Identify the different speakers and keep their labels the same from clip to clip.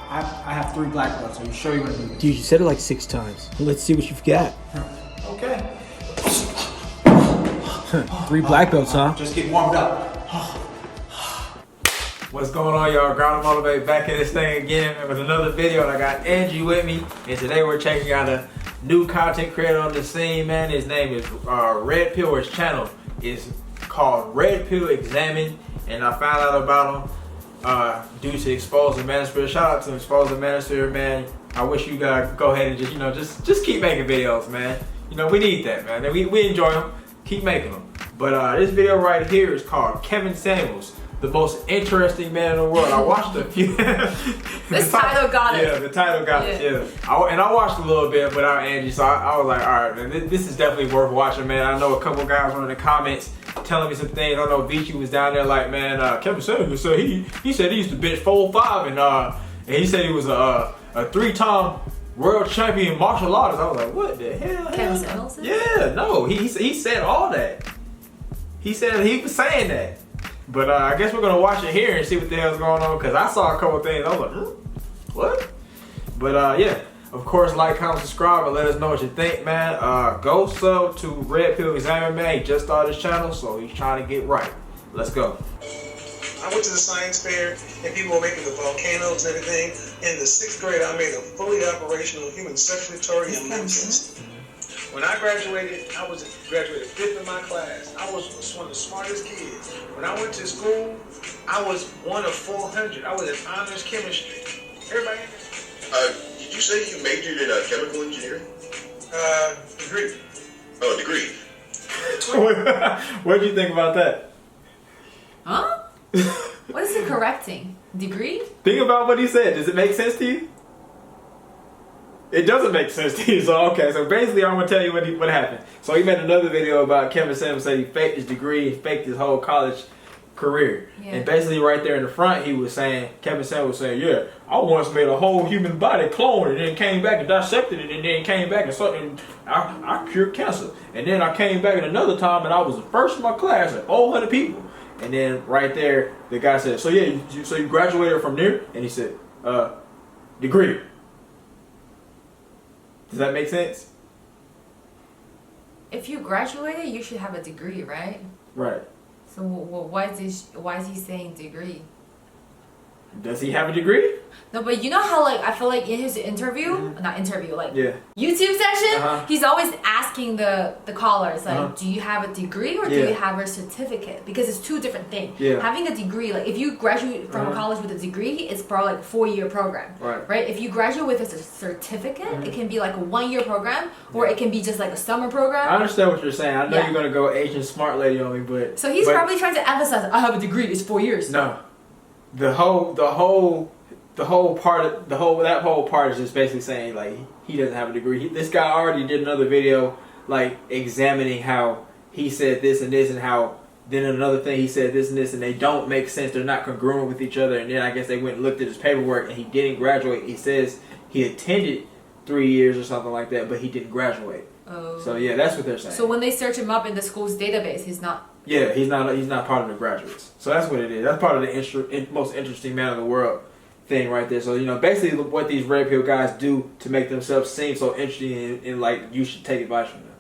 Speaker 1: I have 3 black belts. Are you sure you're gonna do this?
Speaker 2: Dude, you said it like 6 times. Let's see what you've got.
Speaker 1: Okay.
Speaker 2: 3 black belts, huh?
Speaker 1: Just get warmed up.
Speaker 3: What's going on, y'all? Ground Motivate back in this thing again with another video. And I got Angie with me, and today we're checking out a new content creator on the scene, man. His name is Red Pill. His channel is called Red Pill Examine, and I found out about him due to Expose the Manosphere. Shout out to Expose the Manosphere, man. I wish you guys go ahead and just keep making videos, man. You know, we need that, man. We enjoy them. Keep making them. But this video right here is called Kevin Samuels, the most interesting man in the world. I watched a few.
Speaker 4: This title got it.
Speaker 3: Yeah, the title got it. Yeah. I watched a little bit without Angie, so I was like, all right, man, this is definitely worth watching, man. I know a couple guys were in the comments telling me some things. I know Vici was down there like, man, Kevin Samuels said he said he used to bench 4-5 and he said he was a 3-time world champion martial artist. I was like, what the hell?
Speaker 4: Kevin Samuels?
Speaker 3: Yeah, no, he said all that. He said he was saying that. But I guess we're gonna watch it here and see what the hell's going on, because I saw a couple things. I was like, what? But yeah, of course, like, comment, subscribe, and let us know what you think, man. Go sub to Red Pill Examine, man. He just started his channel, so he's trying to get right. Let's go.
Speaker 5: I went to the science fair and people were making the volcanoes and everything. In the 6th grade, I made a fully operational human circulatory immune system. When I graduated, I graduated 5th in my class. I was one of the smartest kids. When I went to school, I was one of 400. I was in honors chemistry. Everybody.
Speaker 6: Did you say you majored in chemical engineering?
Speaker 5: Degree.
Speaker 6: Oh, degree.
Speaker 3: What do you think about that?
Speaker 4: Huh? What is it correcting? Degree?
Speaker 3: Think about what he said. Does it make sense to you? It doesn't make sense to you. So okay, so basically I'm gonna tell you what happened. So he made another video about Kevin Samuels said he faked his degree, he faked his whole college career. Yeah. And basically right there in the front he was saying, Kevin Samuels was saying, yeah, I once made a whole human body clone and then came back and dissected it and then came back and something I cured cancer. And then I came back another time and I was the first in my class at 400 people. And then right there the guy said, so yeah, so you graduated from there? And he said, degree. Does that make sense?
Speaker 4: If you graduated, you should have a degree, right?
Speaker 3: Right.
Speaker 4: So why is he saying degree?
Speaker 3: Does he have a degree?
Speaker 4: No, but you know how, like, I feel like in his interview, not interview, like YouTube session, he's always asking the callers, like, do you have a degree or do you have a certificate? Because it's 2 different things. Yeah. Having a degree, like, if you graduate from college with a degree, it's probably like a 4-year program. Right? If you graduate with a certificate, it can be like a 1-year program, or it can be just like a summer program.
Speaker 3: I understand what you're saying. I know you're gonna go Asian smart lady on me, but
Speaker 4: so he's probably trying to emphasize, I have a degree, it's 4 years.
Speaker 3: No. That whole part is just basically saying, like, he doesn't have a degree. This guy already did another video, like, examining how he said this and this, and how then another thing he said this and this, and they don't make sense. They're not congruent with each other. And then I guess they went and looked at his paperwork, and he didn't graduate. He says he attended 3 years or something like that, but he didn't graduate. Oh. So yeah, that's what they're saying.
Speaker 4: So when they search him up in the school's database, he's not.
Speaker 3: Yeah, he's not part of the graduates. So that's what it is. That's part of the most interesting man in the world thing right there. So, you know, basically what these Red Pill guys do to make themselves seem so interesting and like you should take advice from them.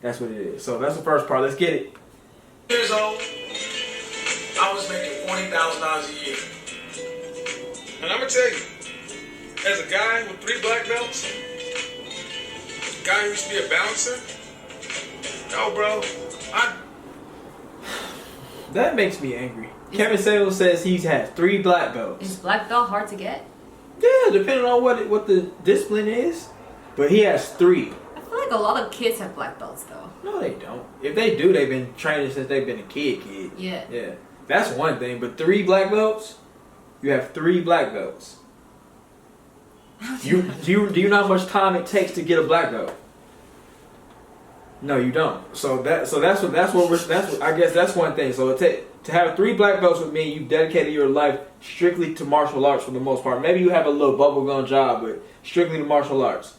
Speaker 3: That's what it is. So that's the first part. Let's get it.
Speaker 5: Years old, I was making $40,000 a year. And I'm gonna tell you, as a guy with 3 black belts, a guy who used to be a bouncer, yo, bro,
Speaker 3: That makes me angry. Kevin Samuels says he has 3 black belts.
Speaker 4: Is black belt hard to get?
Speaker 3: Yeah, depending on what the discipline is. But he has 3.
Speaker 4: I feel like a lot of kids have black belts though.
Speaker 3: No, they don't. If they do, they've been training since they've been a kid.
Speaker 4: Yeah.
Speaker 3: Yeah. That's one thing. But 3 black belts? You have 3 black belts. Do you know how much time it takes to get a black belt? No, you don't. So that's I guess that's one thing. So to have 3 black belts with me, you've dedicated your life strictly to martial arts for the most part. Maybe you have a little bubblegum job, but strictly to martial arts.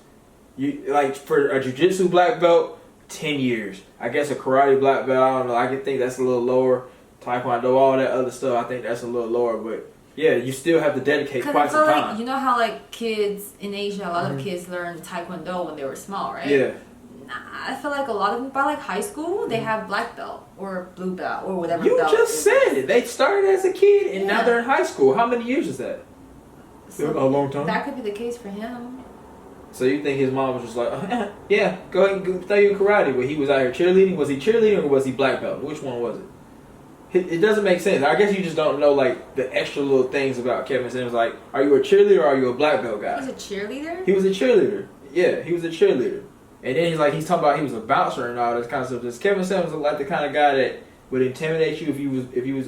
Speaker 3: You like for a jiu-jitsu black belt, 10 years. I guess a karate black belt, I don't know. I can think that's a little lower. Taekwondo, all that other stuff, I think that's a little lower. But yeah, you still have to dedicate quite
Speaker 4: I feel
Speaker 3: some
Speaker 4: like
Speaker 3: time.
Speaker 4: you know how like kids in Asia, a lot of kids learn Taekwondo when they were small, right?
Speaker 3: Yeah.
Speaker 4: I feel like a lot of them by like high school they have black belt or blue belt or whatever.
Speaker 3: You
Speaker 4: belt
Speaker 3: just said it. They started as a kid and now
Speaker 4: Yeah.
Speaker 3: they're in high school. How many years is that?
Speaker 4: So
Speaker 3: A long time.
Speaker 4: that could be the case for him.
Speaker 3: So you think his mom was just like, yeah, go ahead and go study karate, but he was out here cheerleading? Was he cheerleading or was he black belt? Which one was it? It doesn't make sense. I guess you just don't know like the extra little things about Kevin Simmons. Like, are you a cheerleader or are you a black belt guy?
Speaker 4: He's a cheerleader.
Speaker 3: He was a cheerleader. Yeah, he was a cheerleader. And then he's talking about he was a bouncer and all this kind of stuff. Does Kevin Simmons look like the kind of guy that would intimidate you if he was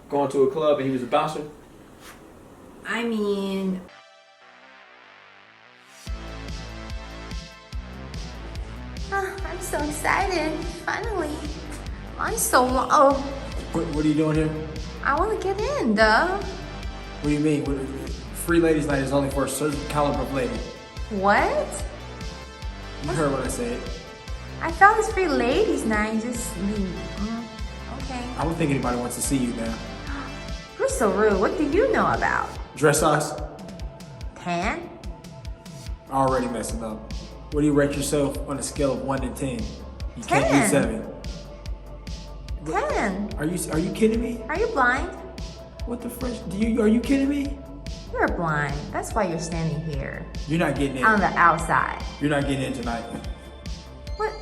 Speaker 3: going to a club and he was a bouncer?
Speaker 4: I mean, I'm so excited. Finally. I'm so long. Oh,
Speaker 1: What are you doing here?
Speaker 4: I want to get in, duh.
Speaker 1: What do you mean? Free ladies night is only for a certain caliber of lady.
Speaker 4: What?
Speaker 1: You heard what I said.
Speaker 4: I thought it's free ladies night. Just okay.
Speaker 1: I don't think anybody wants to see you now.
Speaker 4: You're so rude. What do you know about?
Speaker 1: Dress size?
Speaker 4: 10?
Speaker 1: Already messing up. What do you rate yourself on a scale of 1 to 10? You can't
Speaker 4: 10.
Speaker 1: do 7.
Speaker 4: 10.
Speaker 1: Are you kidding me?
Speaker 4: Are you blind?
Speaker 1: What the French? Are you kidding me?
Speaker 4: You're blind. That's why you're standing here
Speaker 1: You're not getting in.
Speaker 4: on the outside.
Speaker 1: You're not getting in tonight.
Speaker 4: What?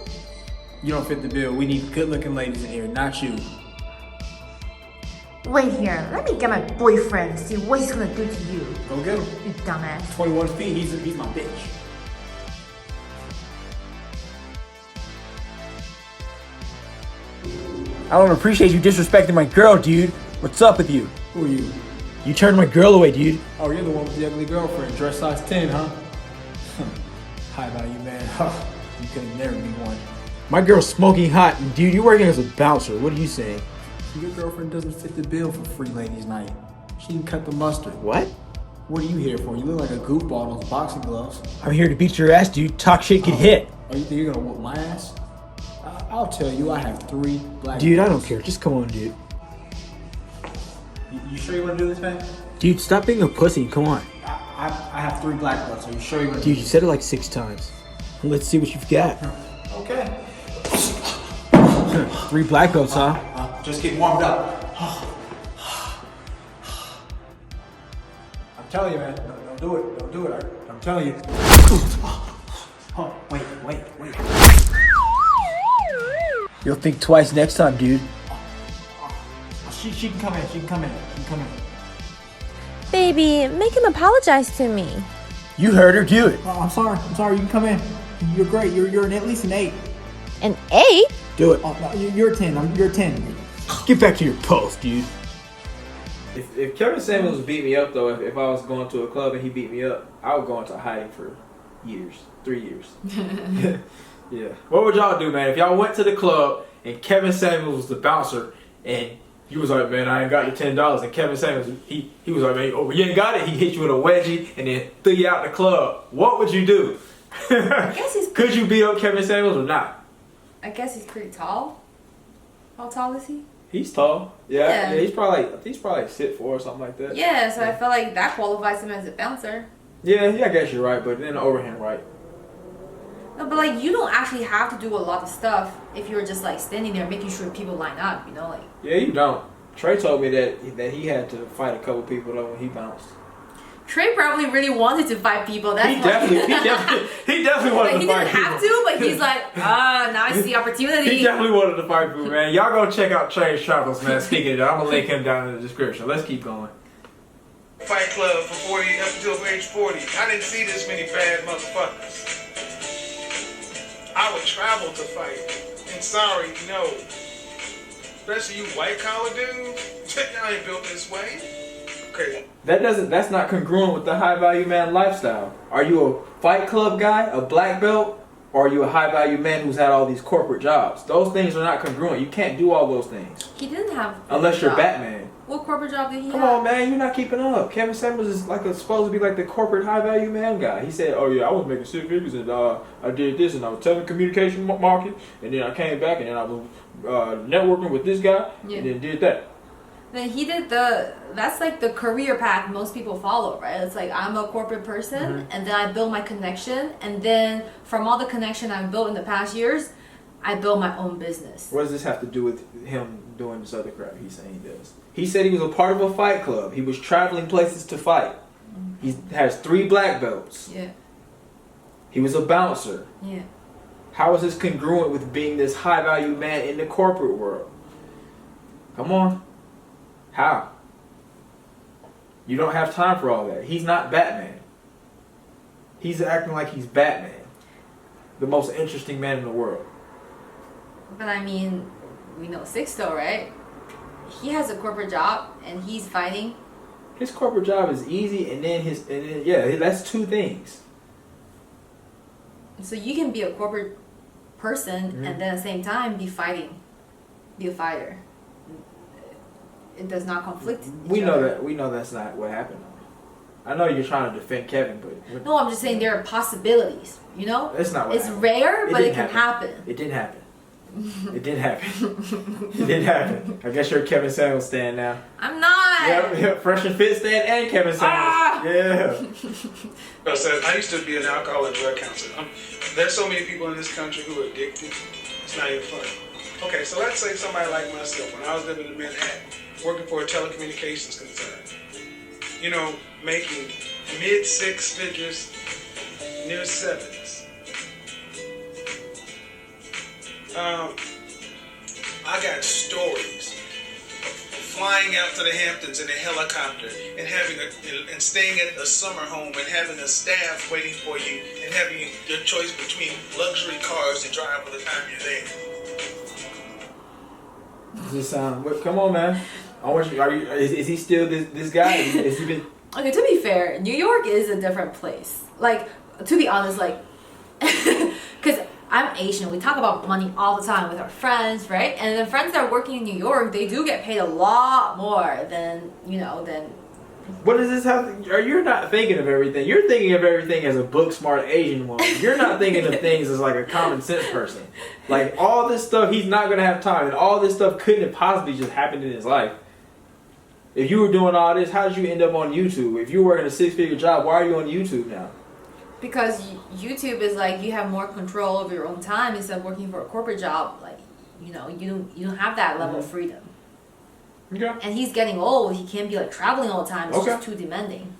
Speaker 1: You don't fit the bill. We need good-looking ladies in here, not you.
Speaker 4: Wait here. Let me get my boyfriend to see what he's gonna do to you.
Speaker 1: Go get him.
Speaker 4: You dumbass.
Speaker 1: 21 feet. He's my bitch.
Speaker 2: I don't appreciate you disrespecting my girl, dude. What's up with you?
Speaker 1: Who are you?
Speaker 2: You turned my girl away, dude.
Speaker 1: Oh, you're the one with the ugly girlfriend. Dress size 10, huh? Hi, value man. You could never be one.
Speaker 2: My girl's smoking hot, and dude, you're working as a bouncer. What are you saying?
Speaker 1: Your girlfriend doesn't fit the bill for free ladies night. She can cut the mustard.
Speaker 2: What?
Speaker 1: What are you here for? You look like a goofball in those boxing gloves.
Speaker 2: I'm here to beat your ass, dude. Talk shit, get hit.
Speaker 1: Oh, you think you're gonna whoop my ass? I'll tell you, I have 3 black
Speaker 2: Dude, I
Speaker 1: belts.
Speaker 2: don't care. Just come on, dude.
Speaker 1: You sure you wanna do this, man?
Speaker 2: Dude, stop being a pussy. Come on.
Speaker 1: I have 3 black belts. Are you sure you wanna
Speaker 2: Dude, you said it like 6 times. Let's see what you've got.
Speaker 1: Okay.
Speaker 2: 3 black belts, huh?
Speaker 1: Just get warmed up. I'm telling you, man. Don't do it. Don't do it. I'm telling you. Oh, wait.
Speaker 2: You'll think twice next time, dude.
Speaker 1: She can come in. She can come in.
Speaker 7: Baby, make him apologize to me.
Speaker 2: You heard her. Do it.
Speaker 1: Oh, I'm sorry. You can come in. You're great. You're at least an 8.
Speaker 7: An 8?
Speaker 2: Do it.
Speaker 1: Oh, no, you're a 10. You're a 10.
Speaker 2: Get back to your post, dude.
Speaker 3: If Kevin Samuels beat me up though, if I was going to a club and he beat me up, I would go into hiding for years, 3 years. Yeah. What would y'all do, man? If y'all went to the club and Kevin Samuels was the bouncer and you was like, man, I ain't got the $10, and Kevin Samuels, he was like, man, oh, you ain't got it. He hit you with a wedgie and then threw you out the club. What would you do?
Speaker 4: I guess he's
Speaker 3: Could you beat up Kevin Samuels or not?
Speaker 4: I guess he's pretty tall. How tall is he?
Speaker 3: He's tall. Yeah.
Speaker 4: Yeah.
Speaker 3: He's probably like 6'4" or something like that.
Speaker 4: Yeah, so I feel like that qualifies him as a bouncer.
Speaker 3: Yeah, I guess you're right, but then the overhand right.
Speaker 4: No, but like you don't actually have to do a lot of stuff if you're just like standing there making sure people line up, you know, like.
Speaker 3: Yeah, you don't. Trey told me that he had to fight a couple people though when he bounced.
Speaker 4: Trey probably really wanted to fight people. That's
Speaker 3: He
Speaker 4: why.
Speaker 3: definitely wanted
Speaker 4: Like,
Speaker 3: to
Speaker 4: he
Speaker 3: fight
Speaker 4: didn't
Speaker 3: people.
Speaker 4: have to, but he's like, now I see
Speaker 3: He
Speaker 4: opportunity.
Speaker 3: definitely wanted to fight people, man. Y'all go check out Trey's travels, man. Speaking of that, I'm gonna link him down in the description. Let's keep going.
Speaker 5: Fight Club for 40 up until age 40. I didn't see this many bad motherfuckers. I would travel to fight. And sorry, no. Especially you white collar dudes. Y'all ain't built this way. Okay.
Speaker 3: That's not congruent with the high value man lifestyle. Are you a Fight Club guy, a black belt, or are you a high value man who's had all these corporate jobs? Those things are not congruent. You can't do all those things.
Speaker 4: He didn't have. a
Speaker 3: Unless you're
Speaker 4: job.
Speaker 3: Batman.
Speaker 4: What corporate job did he
Speaker 3: Come
Speaker 4: have?
Speaker 3: on, man, you're not keeping up. Kevin Samuels is supposed to be like the corporate high value man guy. He said, "Oh yeah, I was making 6 figures and I did this and I was telecommunication market and then I came back and then I was networking with this guy
Speaker 4: Yeah.
Speaker 3: and then did that."
Speaker 4: Then he did that's like the career path most people follow, right? It's like I'm a corporate person and then I build my connection, and then from all the connection I've built in the past years, I build my own business.
Speaker 3: What does this have to do with him doing this other crap he's saying he does? He said he was a part of a fight club. He was traveling places to fight. He has 3 black belts.
Speaker 4: Yeah.
Speaker 3: He was a bouncer.
Speaker 4: Yeah.
Speaker 3: How is this congruent with being this high value man in the corporate world? Come on. How? You don't have time for all that. He's not Batman. He's acting like he's Batman. The most interesting man in the world.
Speaker 4: But I mean, we know Sixto, right? He has a corporate job and he's fighting.
Speaker 3: His corporate job is easy, and then that's 2 things.
Speaker 4: So you can be a corporate person and then at the same time be fighting, be a fighter. It does not conflict.
Speaker 3: We know that's not what happened. I know you're trying to defend Kevin, but
Speaker 4: no, I'm just saying there are possibilities. You know,
Speaker 3: that's not what
Speaker 4: it's
Speaker 3: happened.
Speaker 4: rare, but it can happen.
Speaker 3: It didn't happen. It didn't happen. It didn't happen. I guess you're a Kevin Samuels stan now.
Speaker 4: I'm not.
Speaker 3: Yep, Fresh and Fit stan and Kevin Samuels. Yeah.
Speaker 5: So I used to be an alcohol and drug counselor. There's so many people in this country who are addicted. It's not even funny. Okay, so let's say somebody like myself, when I was living in Manhattan, working for a telecommunications concern, you know, making mid 6 figures, near 7s. I got stories flying out to the Hamptons in a helicopter and staying at a summer home and having a staff waiting for you and having your choice between luxury cars to drive by the time you're there.
Speaker 3: Does this sound? Come on, man. I want you. Is he still this guy? Has he been?
Speaker 4: Okay, to be fair, New York is a different place. Like, to be honest, like, because I'm Asian, we talk about money all the time with our friends, right? And the friends that are working in New York, they do get paid a lot more than, than...
Speaker 3: What does this have to... You're not thinking of everything. You're thinking of everything as a book-smart Asian woman. You're not thinking of things as like a common sense person. Like, all this stuff, he's not going to have time. And all this stuff couldn't have possibly just happened in his life. If you were doing all this, how did you end up on YouTube? If you were working a 6-figure job, why are you on YouTube now?
Speaker 4: Because YouTube is like you have more control over your own time instead of working for a corporate job. Like, you don't have that level of freedom.
Speaker 3: Okay.
Speaker 4: And he's getting old. He can't be like traveling all the time. It's just too demanding.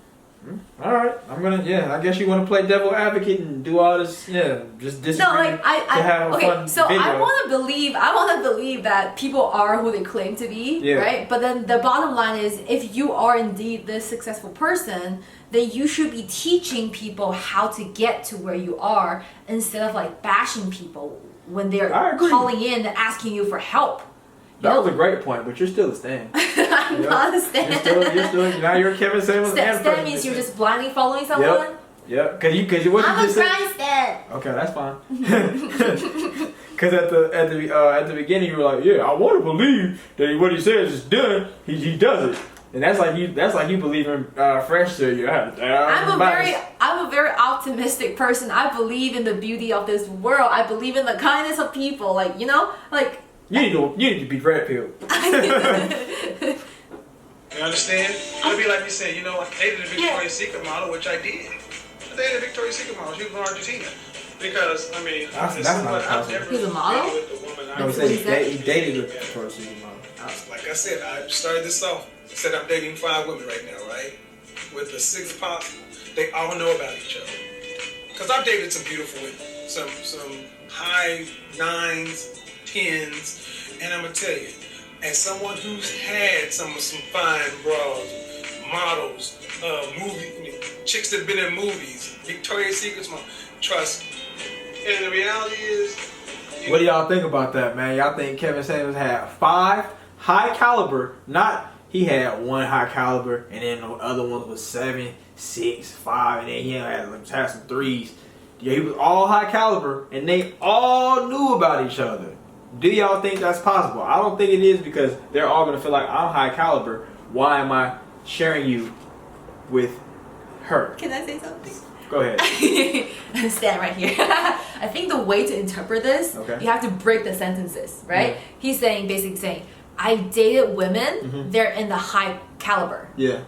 Speaker 3: All right, I guess you want to play devil advocate and do all this, just disagree.
Speaker 4: No, like I
Speaker 3: have a fun
Speaker 4: so
Speaker 3: video.
Speaker 4: I want to believe that people are who they claim to be, right? But then the bottom line is, if you are indeed this successful person, then you should be teaching people how to get to where you are instead of like bashing people when they're calling in and asking you for help.
Speaker 3: That was a great point, but you're still a stan.
Speaker 4: I'm not a stan.
Speaker 3: You're still now you're Kevin Samuels.
Speaker 4: Stan means you're just blindly following someone.
Speaker 3: Yep. Cause what
Speaker 4: I'm
Speaker 3: you just
Speaker 4: a
Speaker 3: said.
Speaker 4: stan.
Speaker 3: Okay, that's fine. Because at the beginning you were like, yeah, I want to believe that what he says is done. He does it, and that's like you believe in Fresh to you.
Speaker 4: I'm a very optimistic person. I believe in the beauty of this world. I believe in the kindness of people. Like
Speaker 3: You need to be red pilled.
Speaker 5: You understand? It'll be like me saying, I dated a Victoria's Secret model, which I did. I dated a Victoria's Secret model. She was from Argentina. Because, I mean,
Speaker 3: that's not possible.
Speaker 4: He's a model?
Speaker 5: With the woman
Speaker 3: No, he dated a Victoria's Secret model.
Speaker 5: Like I said, I started this off. Said I'm dating 5 women right now, right? With the 6th possible. They all know about each other. Because I've dated some beautiful women. Some high 9s, 10s, and I'm going to tell you, as someone who's had some fine bras, models, chicks that have been in movies, Victoria's Secret's model, trust me. And the reality is...
Speaker 3: What do y'all think about that, man? Y'all think Kevin Samuels had 5 high caliber, not he had 1 high caliber, and then the other one was 7, 6, 5, and then he had some 3s. Yeah, he was all high caliber, and they all knew about each other. Do y'all think that's possible? I don't think it is, because they're all going to feel like I'm high caliber. Why am I sharing you with her?
Speaker 4: Can I say something?
Speaker 3: Go ahead.
Speaker 4: Stand right here. I think the way to interpret this, you have to break the sentences, right? Yeah. He's basically saying, I've dated women, they're in the high caliber.
Speaker 3: Yeah.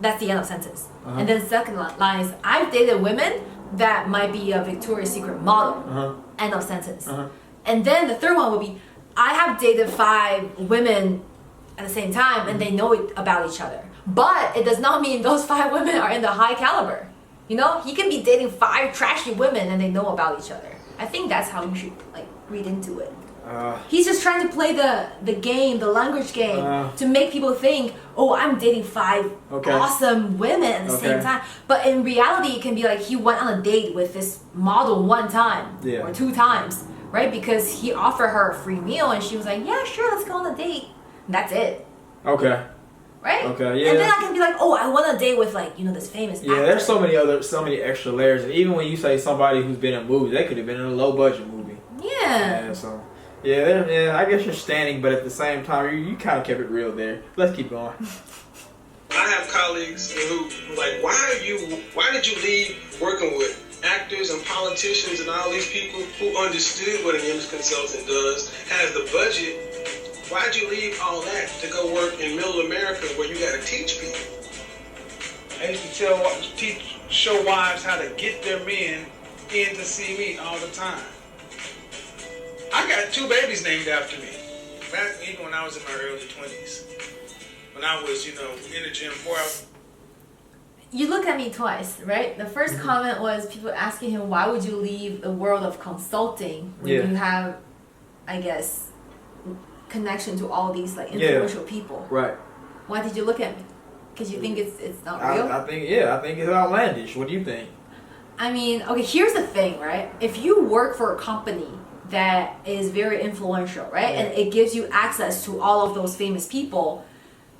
Speaker 4: That's the end of sentence. And then second line is, I've dated women that might be a Victoria's Secret model. End of sentence. And then the third one would be, I have dated 5 women at the same time and they know about each other. But it does not mean those 5 women are in the high caliber. You know, he can be dating 5 trashy women and they know about each other. I think that's how you should like read into it. He's just trying to play the game, the language game, to make people think, oh, I'm dating 5 awesome women at the same time. But in reality, it can be like he went on a date with this model 1 time or 2 times, right? Because he offered her a free meal and she was like, yeah, sure, let's go on a date. And that's it.
Speaker 3: Okay.
Speaker 4: Right?
Speaker 3: Okay, yeah.
Speaker 4: And then I can be like, oh, I want a date with like, you know, this famous actor.
Speaker 3: There's so many extra layers. And even when you say somebody who's been in movies, they could have been in a low budget movie.
Speaker 4: Yeah.
Speaker 3: So I guess you're standing, but at the same time, you kind of kept it real there. Let's keep going.
Speaker 5: I have colleagues who like, why did you leave working with actors and politicians and all these people who understood what an image consultant does, has the budget? Why'd you leave all that to go work in middle America where you got to teach people? I used to show wives how to get their men in to see me all the time. I got 2 babies named after me. Back even when I was in my early 20s. When I was, in the gym 4 hours.
Speaker 4: You look at me twice, right? The first comment was people asking him, why would you leave the world of consulting when you have, I guess, connection to all these like influential people?
Speaker 3: Right.
Speaker 4: Why did you look at me? Because you think it's not real?
Speaker 3: I think it's outlandish. What do you think?
Speaker 4: I mean, okay, here's the thing, right? If you work for a company that is very influential, right? And it gives you access to all of those famous people,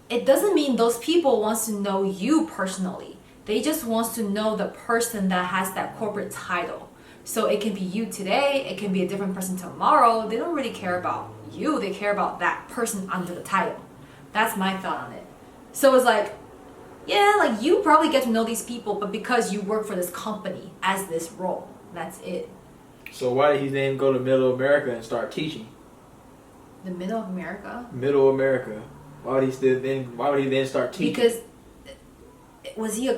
Speaker 4: it doesn't mean those people wants to know you personally. They just wants to know the person that has that corporate title. So it can be you today, it can be a different person tomorrow. They don't really care about you, they care about that person under the title. That's my thought on it. So it's like, yeah, like you probably get to know these people, but because you work for this company as this role, that's it.
Speaker 3: So why did he then go to Middle America and start teaching?
Speaker 4: The Middle of America?
Speaker 3: Middle America. Why would he then start teaching?
Speaker 4: Because was he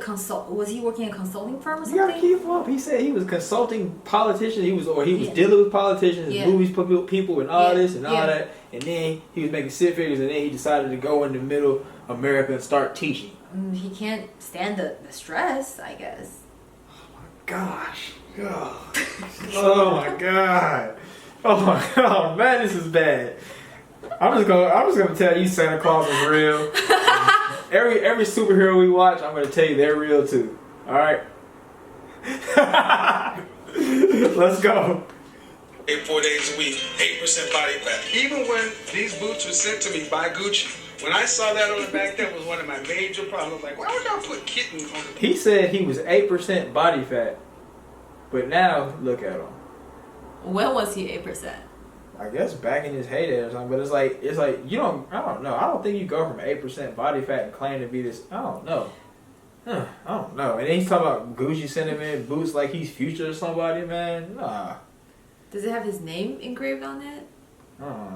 Speaker 4: working in a consulting firm or something?
Speaker 3: You gotta keep up. He said he was consulting politicians. He was dealing with politicians, movies, people, and all this and all that. And then he was making 6 figures, and then he decided to go into Middle America and start teaching.
Speaker 4: He can't stand the stress, I guess.
Speaker 3: Oh my gosh. God. Oh my god. Oh my god, man, this is bad. I'm just gonna tell you Santa Claus is real. Every superhero we watch, I'm gonna tell you they're real too. Alright? Let's go.
Speaker 5: 4 days a week, 8% body fat. Even when these boots were sent to me by Gucci, when I saw that on the back, that was one of my major problems. Like, why would y'all put kitten on the...
Speaker 3: He said he was 8% body fat. But now, look at him.
Speaker 4: When was he 8%?
Speaker 3: I guess back in his heyday or something. But it's like I don't know. I don't think you go from 8% body fat and claim to be this. I don't know. I don't know. And then he's talking about Gucci sending him in boots like he's Future or somebody, man. Nah.
Speaker 4: Does it have his name engraved on it?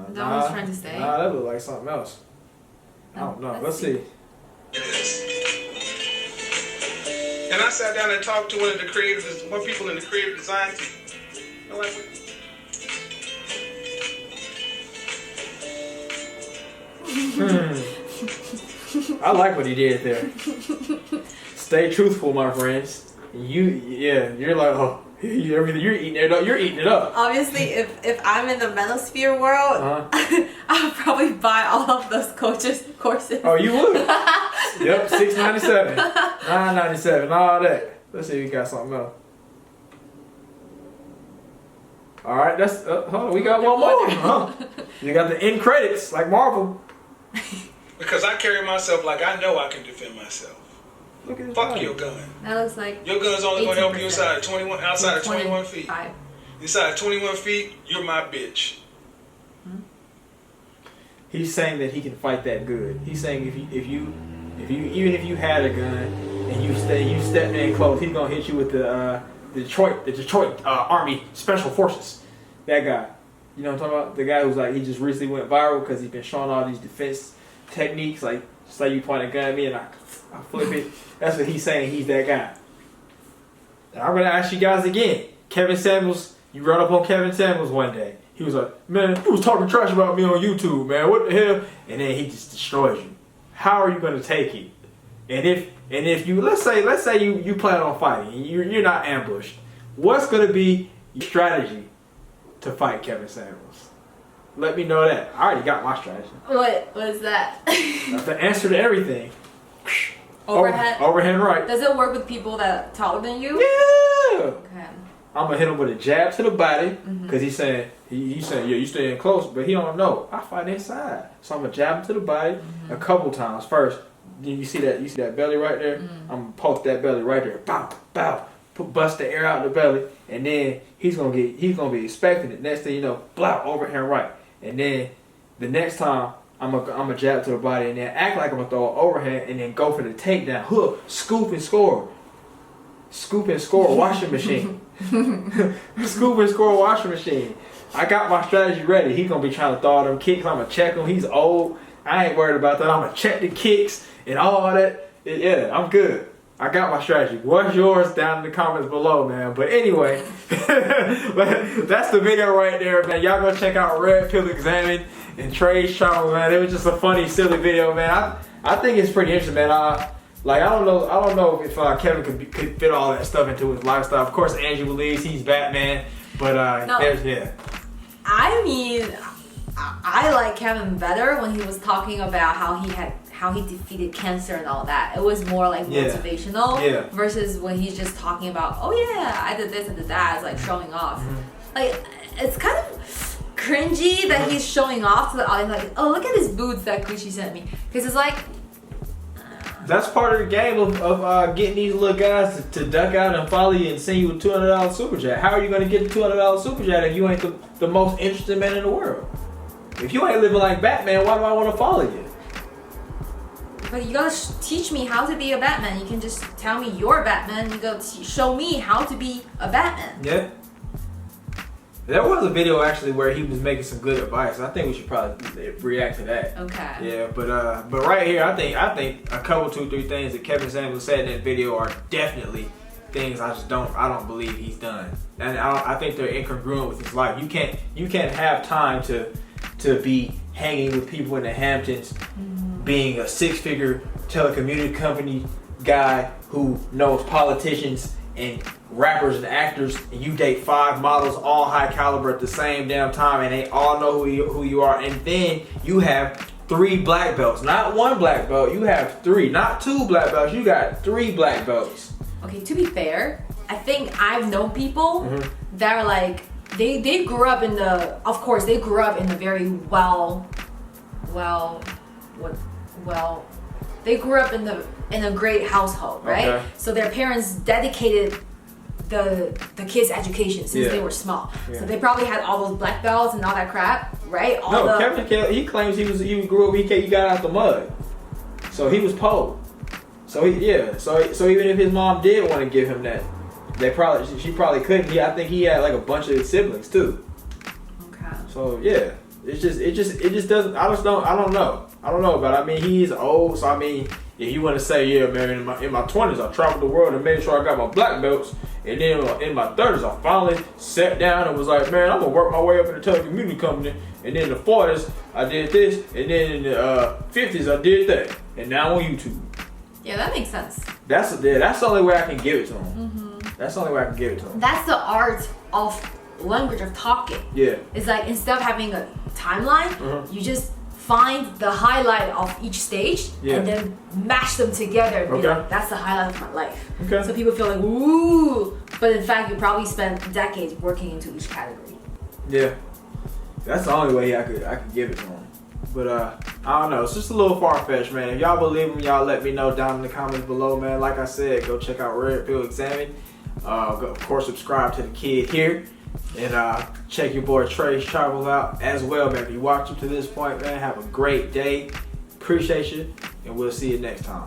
Speaker 4: Is that what he's trying to say?
Speaker 3: Nah, that look like something else. I don't know. Let's see.
Speaker 5: It is. And I sat down and talked to one people in the creative design team. I'm like,
Speaker 3: I like what he did there. Stay truthful, my friends. You're like, oh, you're eating it up. You're eating it up.
Speaker 4: Obviously, if I'm in the manosphere world, I'll probably buy all of those courses.
Speaker 3: Oh, you would? Yep, $6.97, $9.97, all that. Let's see if we got something else. All right, that's we got one more. You got the end credits like Marvel.
Speaker 5: because I carry myself like I know I can defend myself.
Speaker 3: Look at
Speaker 5: Fuck your gun.
Speaker 4: That looks like
Speaker 5: your gun's only gonna help you outside of 21 feet.
Speaker 4: 5.
Speaker 5: Inside of 21 feet, you're my bitch.
Speaker 3: He's saying that he can fight that good. He's saying if you even if you had a gun and you stepped in close, he's gonna hit you with the Detroit Army Special Forces. That guy. You know what I'm talking about? The guy who's like, he just recently went viral because he's been showing all these defense techniques. Like, say you point a gun at me and I flip it. That's what he's saying. He's that guy. And I'm going to ask you guys again. Kevin Samuels, you run up on Kevin Samuels one day. He was like, man, you was talking trash about me on YouTube, man. What the hell? And then he just destroys you. How are you going to take it? And if you, let's say you plan on fighting and you're not ambushed, what's going to be your strategy to fight Kevin Samuels? Let me know that. I already got my strategy.
Speaker 4: What is that?
Speaker 3: That's the answer to everything.
Speaker 4: Overhead?
Speaker 3: Overhand right.
Speaker 4: Does it work with people that are taller than you?
Speaker 3: Yeah.
Speaker 4: Okay.
Speaker 3: I'm gonna hit him with a jab to the body because he's saying yeah, you staying close, but he don't know. I fight inside, so I'm gonna jab him to the body a couple times. First, you see that belly right there. I'm gonna poke that belly right there. Bow, bow. Bust the air out the belly, and then he's gonna be expecting it. Next thing you know, blow, overhand right, and then the next time I'm a jab to the body, and then act like I'm gonna throw an overhand, and then go for the takedown, hook, scoop and score. Scoop and score washing machine. Scoop and score washing machine. I got my strategy ready. He's gonna be trying to throw all them kicks. I'm gonna check him. He's old. I ain't worried about that. I'm gonna check the kicks and all that. Yeah, I'm good. I got my strategy. What's yours? Down in the comments below, man. But anyway, that's the video right there, man. Y'all go check out Red Pill Examine and Trey's channel, man. It was just a funny, silly video, man. I think it's pretty interesting, man. I don't know if Kevin could fit all that stuff into his lifestyle. Of course, Angie believes he's Batman, but
Speaker 4: no.
Speaker 3: Yeah.
Speaker 4: I mean, I like Kevin better when he was talking about how he defeated cancer and all that. It was more like motivational versus when he's just talking about, oh yeah, I did this and did that. It's like showing off. Like, it's kind of cringy that he's showing off to the audience. Like, oh, look at his boots that Gucci sent me. Because it's like,
Speaker 3: that's part of the game of getting these little guys to duck out and follow you and send you a $200 super chat. How are you going to get the $200 super chat if you ain't the most interesting man in the world? If you ain't living like Batman, why do I want to follow you?
Speaker 4: but you gotta teach me how to be a Batman. You can just tell me you're Batman. You go show me how to be a Batman.
Speaker 3: Yeah. There was a video actually where he was making some good advice. I think we should probably react to that.
Speaker 4: Okay.
Speaker 3: Yeah, but right here, I think a couple, 2-3 things that Kevin Samuels said in that video are definitely things I don't believe he's done, and I think they're incongruent with his life. You can't have time to be hanging with people in the Hamptons, being a 6-figure telecommunication company guy who knows politicians and rappers and actors, and you date 5 models, all high caliber at the same damn time, and they all know who you are, and then you have 3 black belts, not 1 black belt, you have 3, not 2 black belts, you got 3 black belts.
Speaker 4: Okay, to be fair, I think I've known people that are like, they grew up in the, of course, they grew up in a very they grew up in a great household, right? Okay. So their parents dedicated the kids' education since they were small. Yeah. So they probably had all those black belts and all that crap, right?
Speaker 3: Kevin, he claims he grew up, he got out the mud, so he was poor. So so even if his mom did want to give him that, she probably couldn't. I think he had like a bunch of siblings too.
Speaker 4: Okay.
Speaker 3: So yeah, it just doesn't. I don't know. But I mean, he's old. So I mean, if you want to say, yeah, man, in my 20s, I traveled the world and made sure I got my black belts, and then in my 30s, I finally sat down and was like, man, I'm gonna work my way up in the telecommunications company, and then in the 40s, I did this, and then in the 50s, I did that, and now on YouTube.
Speaker 4: Yeah, that makes sense.
Speaker 3: That's the only way I can give it to him. That's the only way I can give it to him.
Speaker 4: That's the art of language of talking. Yeah. It's like instead of having a timeline, you just find the highlight of each stage and then mash them together and be like, that's the highlight of my life. Okay. So people feel like, ooh, but in fact you probably spent decades working into each category. Yeah.
Speaker 3: That's the only way I could give it to him. But I don't know, it's just a little far-fetched, man. If y'all believe him, y'all let me know down in the comments below, man. Like I said, go check out Red Pill Examine. Of course, subscribe to the kid here. And check your boy Trey's travels out as well, man. If you watch him to this point, man, have a great day. Appreciate you, and we'll see you next time.